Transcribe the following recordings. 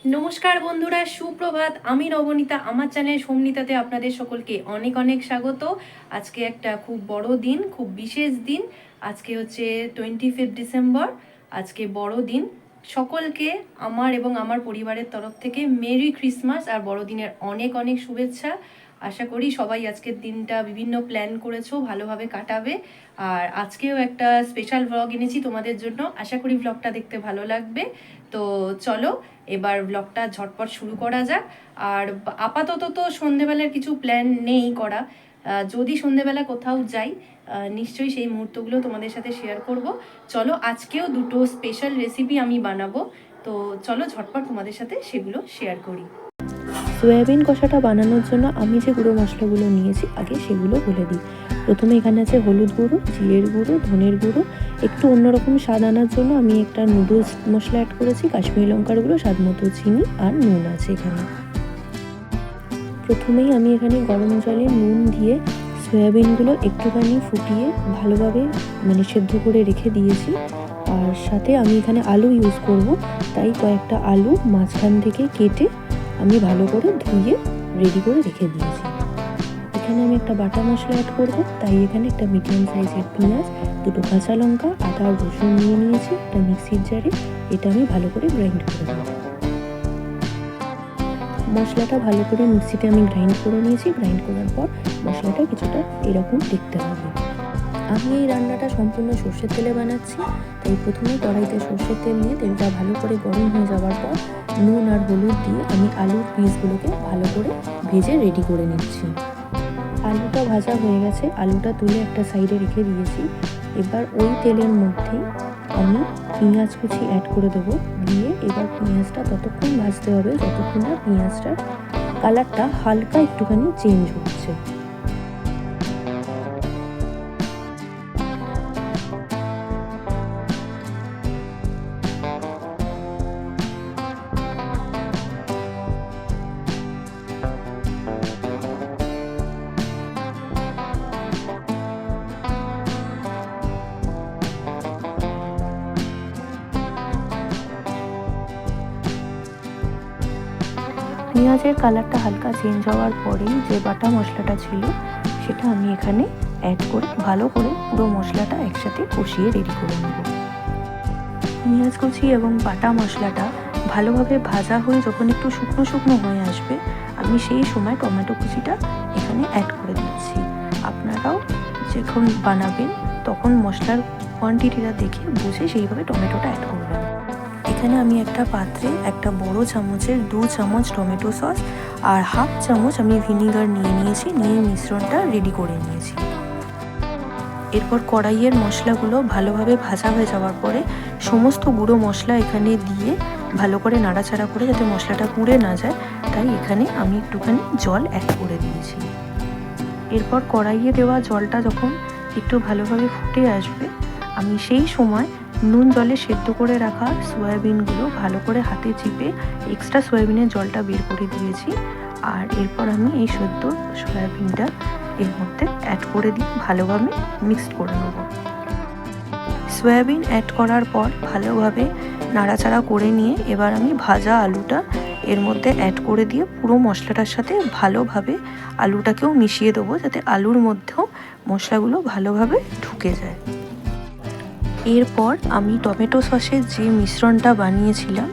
নমস্কার বন্ধুরা, সুপ্রভাত। আমি নবনীতা, আমার চ্যানেল সোমনিতাতে আপনাদের সকলকে অনেক অনেক স্বাগত। আজকে একটা খুব বড় দিন, খুব বিশেষ দিন। আজকে হচ্ছে 25 ডিসেম্বর। আজকে বড় দিন। সকলকে আমার এবং আমার পরিবারের তরফ থেকে মেরি ক্রিসমাস আর বড়দিনের অনেক অনেক শুভেচ্ছা। আশা করি সবাই আজকের দিনটা বিভিন্ন প্ল্যান করেছো, ভালোভাবে কাটাবে। আর আজকেও একটা স্পেশাল ব্লগ এনেছি তোমাদের জন্য। আশা করি ব্লগটা দেখতে ভালো লাগবে। তো চলো এবার ব্লগটা ঝটপট শুরু করা যাক। আর আপাতত তো সন্ধেবেলার কিছু প্ল্যান নেই করা। যদি সন্ধেবেলা কোথাও যাই নিশ্চয়ই সেই মুহূর্তগুলো তোমাদের সাথে শেয়ার করব। চলো আজকেও দুটো স্পেশাল রেসিপি আমি বানাবো, তো চলো ঝটপট তোমাদের সাথে সেগুলো শেয়ার করি। সয়াবিন কষাটা বানানোর জন্য আমি যে গুঁড়ো মশলাগুলো নিয়েছি আগে সেগুলো বলে দিই। প্রথমে এখানে আছে হলুদ গুঁড়ো, জিরের গুঁড়ো, ধনের গুঁড়ো। একটু অন্যরকম স্বাদ আনার জন্য আমি একটা নুডলস মশলা অ্যাড করেছি, কাশ্মীরি লঙ্কার গুঁড়ো, স্বাদ মতো চিনি আর নুন আছে এখানে। প্রথমেই আমি এখানে গরম জলে নুন দিয়ে সয়াবিনগুলো একটুখানি ফুটিয়ে ভালোভাবে সেদ্ধ করে রেখে দিয়েছি। আর সাথে আমি এখানে আলু ইউজ করব, তাই কয়েকটা আলু মাঝখান থেকে কেটে আমি ভালো করে ধুয়ে রেডি করে রেখে দিয়েছি। এখানে আমি একটা বাটা মশলা অ্যাড করব, তাই এখানে একটা মিডিয়াম সাইজের পেঁয়াজ, দুটো কাঁচা লঙ্কা, আদা আর রসুন নিয়ে নিয়েছি একটা মিক্সির জারে। এটা আমি ভালো করে গ্রাইন্ড করে দেবো। মশলাটা ভালো করে মিক্সিতে আমি গ্রাইন্ড করে নিয়েছি। গ্রাইন্ড করার পর মশলাটা কিছুটা এরকম দেখতে হবে। আমি এই রান্নাটা সম্পূর্ণ সর্ষের তেলে বানাচ্ছি, তাই প্রথমে কড়াইতে সর্ষের তেল নিয়ে তেলটা ভালো করে গরম হয়ে যাওয়ার পর নুন আর হলুদ দিয়ে আমি আলুর পিসগুলোকে ভালো করে ভেজে রেডি করে নিচ্ছি। আলুটা ভাজা হয়ে গেছে, আলুটা তুলে একটা সাইডে রেখে দিয়েছি। এবার ওই তেলের মধ্যেই আমি পেঁয়াজ কুচি অ্যাড করে দেবো। দিয়ে এবার পেঁয়াজটা ততক্ষণ ভাজতে হবে যতক্ষণ না পেঁয়াজটার কালারটা হালকা একটুখানি চেঞ্জ হচ্ছে। পেঁয়াজের কালারটা হালকা চেঞ্জ হওয়ার পরেই যে বাটা মশলাটা ছিল সেটা আমি এখানে অ্যাড করে ভালো করে পুরো মশলাটা একসাথে কষিয়ে রেডি করে নেব। পেঁয়াজ কুচি এবং বাটা মশলাটা ভালোভাবে ভাজা হয়ে যখন একটু শুকনো শুকনো হয়ে আসবে, আমি সেই সময় টমেটো কুচিটা এখানে অ্যাড করে দিচ্ছি। আপনারাও যখন বানাবেন তখন মশলার কোয়ান্টিটিটা দেখে বুঝে সেইভাবে টমেটোটা অ্যাড করবেন। এখানে আমি একটা পাত্রে একটা বড় চামচের 2 চামচ টমেটো সস আর হাফ চামচ আমি ভিনিগার নিয়ে নিয়েছি, নিয়ে মিশ্রণটা রেডি করে নিয়েছি। এরপর কড়াইয়ের মশলাগুলো ভালোভাবে ভাজা হয়ে যাওয়ার পরে সমস্ত গুঁড়ো মশলা এখানে দিয়ে ভালো করে নাড়াচাড়া করে যাতে মশলাটা পুড়ে না যায়, তাই এখানে আমি একটুখানি জল অ্যাড করে দিয়েছি। এরপর কড়াইয়ে দেওয়া জলটা যখন একটু ভালোভাবে ফুটে আসবে, আমি সেই সময় নুন জলে সেদ্ধ করে রাখা সয়াবিনগুলো ভালো করে হাতে চিপে এক্সট্রা সয়াবিনের জলটা বের করে দিয়েছি। আর এরপর আমি এই সেদ্ধ সয়াবিনটা এর মধ্যে অ্যাড করে দিয়ে ভালোভাবে মিক্সড করে নেব। সয়াবিন অ্যাড করার পর ভালোভাবে নাড়াচাড়া করে নিয়ে এবার আমি ভাজা আলুটা এর মধ্যে অ্যাড করে দিয়ে পুরো মশলাটার সাথে ভালোভাবে আলুটাকেও মিশিয়ে দেবো, যাতে আলুর মধ্যেও মশলাগুলো ভালোভাবে ঢুকে যায়। এরপর আমি টমেটো সসের যে মিশ্রণটা বানিয়েছিলাম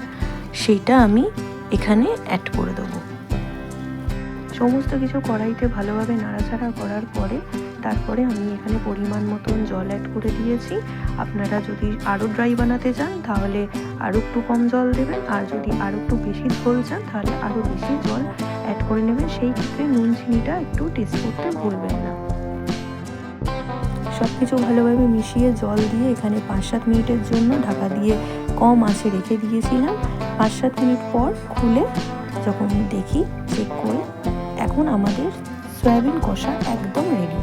সেইটা আমি এখানে অ্যাড করে দেবো। সমস্ত কিছু কড়াইতে ভালোভাবে নাড়াচাড়া করার পরে তারপরে আমি এখানে পরিমাণ মতন জল অ্যাড করে দিয়েছি। আপনারা যদি আরও ড্রাই বানাতে চান তাহলে আরও একটু কম জল দেবেন, আর যদি আরও একটু বেশি ঝোল চান তাহলে আরও বেশি জল অ্যাড করে নেবেন। সেই ক্ষেত্রে নুন চিনিটা একটু টেস্ট করতে ভুলবেন না। সব কিছু ভালোভাবে মিশিয়ে জল দিয়ে এখানে 5-7 মিনিটের জন্য ঢাকা দিয়ে কম আঁচে রেখে দিয়েছিলাম। 5-7 মিনিট পর খুলে যখন দেখি চেক করে, এখন আমাদের সয়াবিন কষা একদম রেডি।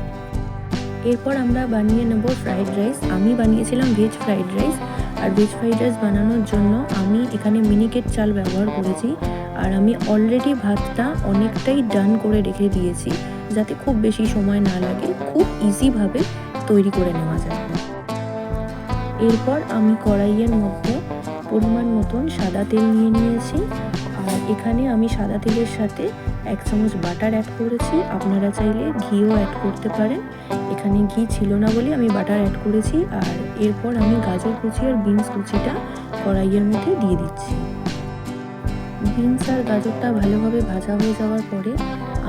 এরপর আমরা বানিয়ে নেব ফ্রাইড রাইস। আমি বানিয়েছিলাম ভেজ ফ্রাইড রাইস, আর ভেজ ফ্রাইড রাইস বানানোর জন্য আমি এখানে মিনিকেট চাল ব্যবহার করেছি। আর আমি অলরেডি ভাতটা অনেকটাই ডান করে রেখে দিয়েছি, যাতে খুব বেশি সময় না লাগে, খুব ইজিভাবে তৈরি করে নেওয়া যায়। এরপর আমি কড়াইয়ের মধ্যে পরিমাণ মতন সাদা তেল নিয়ে নিয়েছি, এখানে আমি সাদা তেলের সাথে 1 চামচ বাটার অ্যাড করেছি, আপনারা চাইলে ঘিও অ্যাড করতে পারেন। এখানে ঘি ছিল না বলে আমি বাটার অ্যাড করেছি। আর এরপর আমি গাজর কুচি আর বিনস কুচিটা কড়াইয়ের মধ্যে দিয়ে দিচ্ছি। বিনস আর গাজরটা ভালোভাবে ভাজা হয়ে যাওয়ার পরে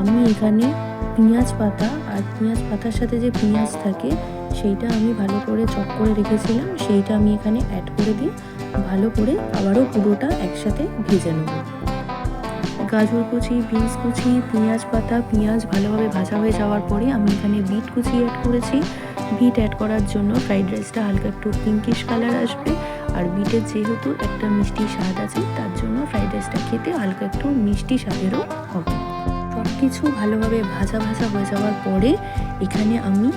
আমি এখানে পেঁয়াজ পাতা, আর পেঁয়াজ পাতার সাথে যে পেঁয়াজ থাকে সেইটা আমি ভালো করে চপ করে রেখেছিলাম, সেইটা আমি এখানে অ্যাড করে দিই। ভালো করে আবারও পুরোটা একসাথে ভেজে নেব। গাজর কুচি, বিনস কুচি, পেঁয়াজ পাতা, পেঁয়াজ ভালোভাবে ভাজা হয়ে যাওয়ার পরে আমি এখানে বিট কুচি অ্যাড করেছি। বিট অ্যাড করার জন্য ফ্রাইড রাইসটা হালকা একটু পিঙ্কিশ কালার আসবে, আর বিটের যেহেতু একটা মিষ্টি স্বাদ আছে তার জন্য ফ্রাইড রাইসটা খেতে হালকা একটু মিষ্টি স্বাদেরও হবে। সব কিছু ভালোভাবে ভাজা ভাজা হয়ে যাওয়ার পরে এখানে আমি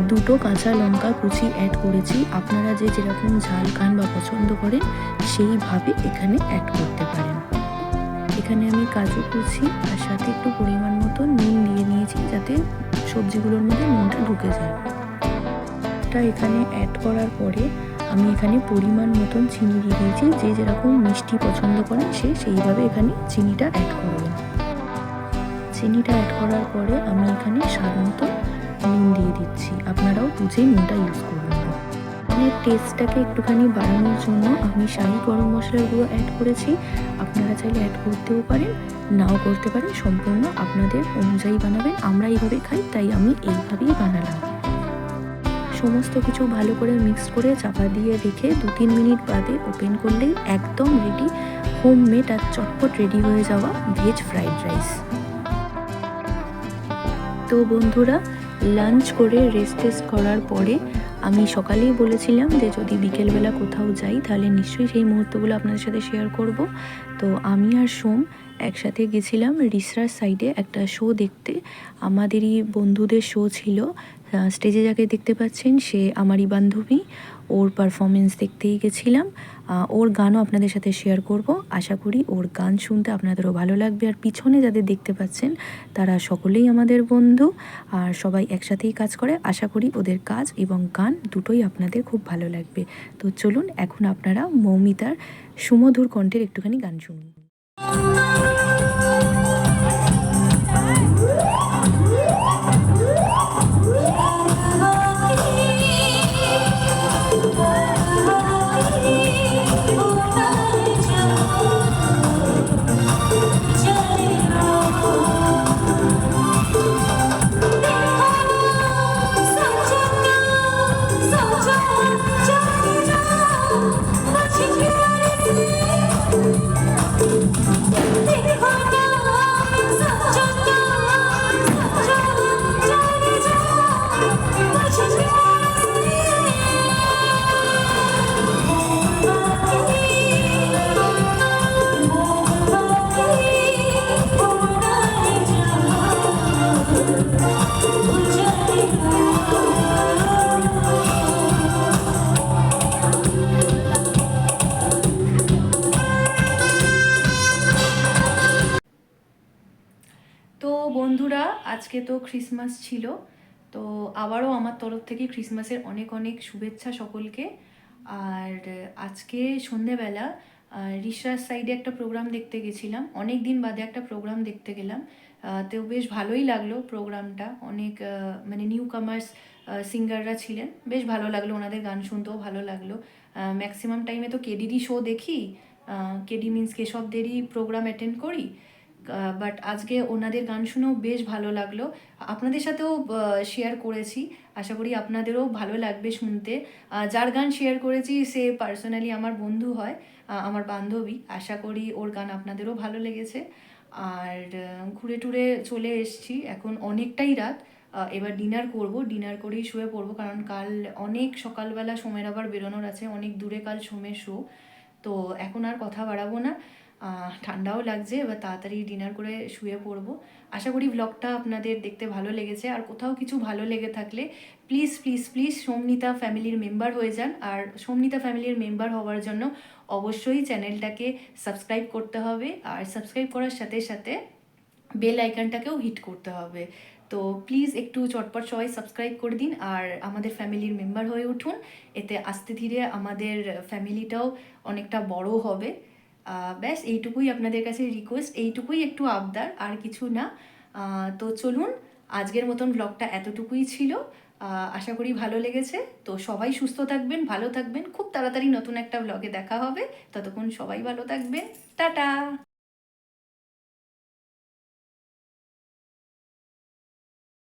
2টো কাঁচা লঙ্কা কুচি অ্যাড করেছি। আপনারা যে যেরকম ঝাল খান বা পছন্দ করেন সেইভাবে এখানে অ্যাড করতে পারেন। এখানে আমি কাজু কুচি আর সাথে একটু পরিমাণ মতো নুন দিয়ে নিয়েছি, যাতে সবজিগুলোর মধ্যে নুনটা ঢুকে যায়। এটা এখানে অ্যাড করার পরে আমি এখানে পরিমাণ মতন চিনি দিয়ে দিয়েছি। যে যেরকম মিষ্টি পছন্দ করেন সেইভাবে এখানে চিনিটা অ্যাড করবেন। চিনিটা অ্যাড করার পরে আমি এখানে স্বাদ মতো নুন দিয়ে দিচ্ছি। আপনারাও বুঝে নুনটা ইউজ করবেন। টেস্টটাকে একটুখানি বাড়ানোর জন্য আমি শাহি গরম মশলার গুঁড়ো অ্যাড করেছি। আপনারা চাইলে অ্যাড করতেও পারেন, নাও করতে পারেন, সম্পূর্ণ আপনাদের অনুযায়ী বানাবেন। আমরা এইভাবে খাই তাই আমি এইভাবেই বানালাম। সমস্ত কিছু ভালো করে মিক্স করে চাপা দিয়ে রেখে 2-3 মিনিট বাদে ওপেন করলেই একদম রেডি, হোমমেড আর চটপট রেডি হয়ে যাওয়া ভেজ ফ্রাইড রাইস। তো বন্ধুরা, লাঞ্চ করে রেস্ট করার পরে আমি সকালেই বলেছিলাম যে যদি বিকেলবেলা কোথাও যাই তাহলে নিশ্চয়ই সেই মুহূর্তগুলো আপনাদের সাথে শেয়ার করব। তো আমি আর সোম একসাথে গেছিলাম রিসরার সাইডে একটা শো দেখতে। আমাদেরই বন্ধুদের শো ছিল। স্টেজে যাকে দেখতে পাচ্ছেন সে আমারই বান্ধবী, ওর পারফরমেন্স দেখতেই গেছিলাম। ওর গানও আপনাদের সাথে শেয়ার করব। আশা করি ওর গান শুনতে আপনাদেরও ভালো লাগবে। আর পিছনে যাদের দেখতে পাচ্ছেন তারা সকলেই আমাদের বন্ধু আর সবাই একসাথেই কাজ করে। আশা করি ওদের কাজ এবং গান দুটোই আপনাদের খুব ভালো লাগবে। তো চলুন এখন আপনারা মৌমিতার সুমধুর কণ্ঠের একটুখানি গান শুনুন। বন্ধুরা, আজকে তো ক্রিসমাস ছিল, তো আবারও আমার তরফ থেকে ক্রিসমাসের অনেক অনেক শুভেচ্ছা সকলকে। আর আজকে সন্ধেবেলা রিসরার সাইডে একটা প্রোগ্রাম দেখতে গেছিলাম। অনেক দিন বাদে একটা প্রোগ্রাম দেখতে গেলাম। তো বেশ ভালোই লাগলো প্রোগ্রামটা। অনেক মানে নিউ কামার্স সিঙ্গাররা ছিলেন, বেশ ভালো লাগলো, ওনাদের গান শুনতেও ভালো লাগলো। ম্যাক্সিমাম টাইমে তো কেডিরই শো দেখি, কেডি মিন্স কেশবদেরই প্রোগ্রাম অ্যাটেন্ড করি, বাট আজকে ওনাদের গান শুনেও বেশ ভালো লাগলো। আপনাদের সাথেও শেয়ার করেছি, আশা করি আপনাদেরও ভালো লাগবে শুনতে। যার গান শেয়ার করেছি সে পার্সোনালি আমার বন্ধু হয়, আমার বান্ধবী। আশা করি ওর গান আপনাদেরও ভালো লেগেছে। আর ঘুরে টুরে চলে এসেছি, এখন অনেকটাই রাত। এবার ডিনার করব, ডিনার করেই শুয়ে পড়বো, কারণ কাল অনেক সকালবেলা সোমের আবার বেরোনোর আছে, অনেক দূরে কাল সোমের শো। তো এখন আর কথা বাড়াবো না, ঠান্ডাও লাগছে, এবার তাড়াতাড়ি ডিনার করে শুয়ে পড়বো। আশা করি ব্লগটা আপনাদের দেখতে ভালো লেগেছে। আর কোথাও কিছু ভালো লেগে থাকলে প্লিজ প্লিজ প্লিজ সোমনিতা ফ্যামিলির মেম্বার হয়ে যান। আর সোমনিতা ফ্যামিলির মেম্বার হওয়ার জন্য অবশ্যই চ্যানেলটাকে সাবস্ক্রাইব করতে হবে, আর সাবস্ক্রাইব করার সাথে সাথে বেল আইকনটাকেও হিট করতে হবে। তো প্লিজ একটু চটপট সবাই সাবস্ক্রাইব করে দিন আর আমাদের ফ্যামিলির মেম্বার হয়ে উঠুন। এতে আস্তে ধীরে আমাদের ফ্যামিলিটাও অনেকটা বড় হবে। ব্যাস এইটুকুই আপনাদের কাছে রিকোয়েস্ট, এইটুকুই একটু আবদার, আর কিছু না। তো চলুন, আজকের মতন ব্লগটা এতটুকুই ছিল। আশা করি ভালো লেগেছে। তো সবাই সুস্থ থাকবেন, ভালো থাকবেন, খুব তাড়াতাড়ি নতুন একটা ব্লগে দেখা হবে। ততক্ষণ সবাই ভালো থাকবেন, টাটা।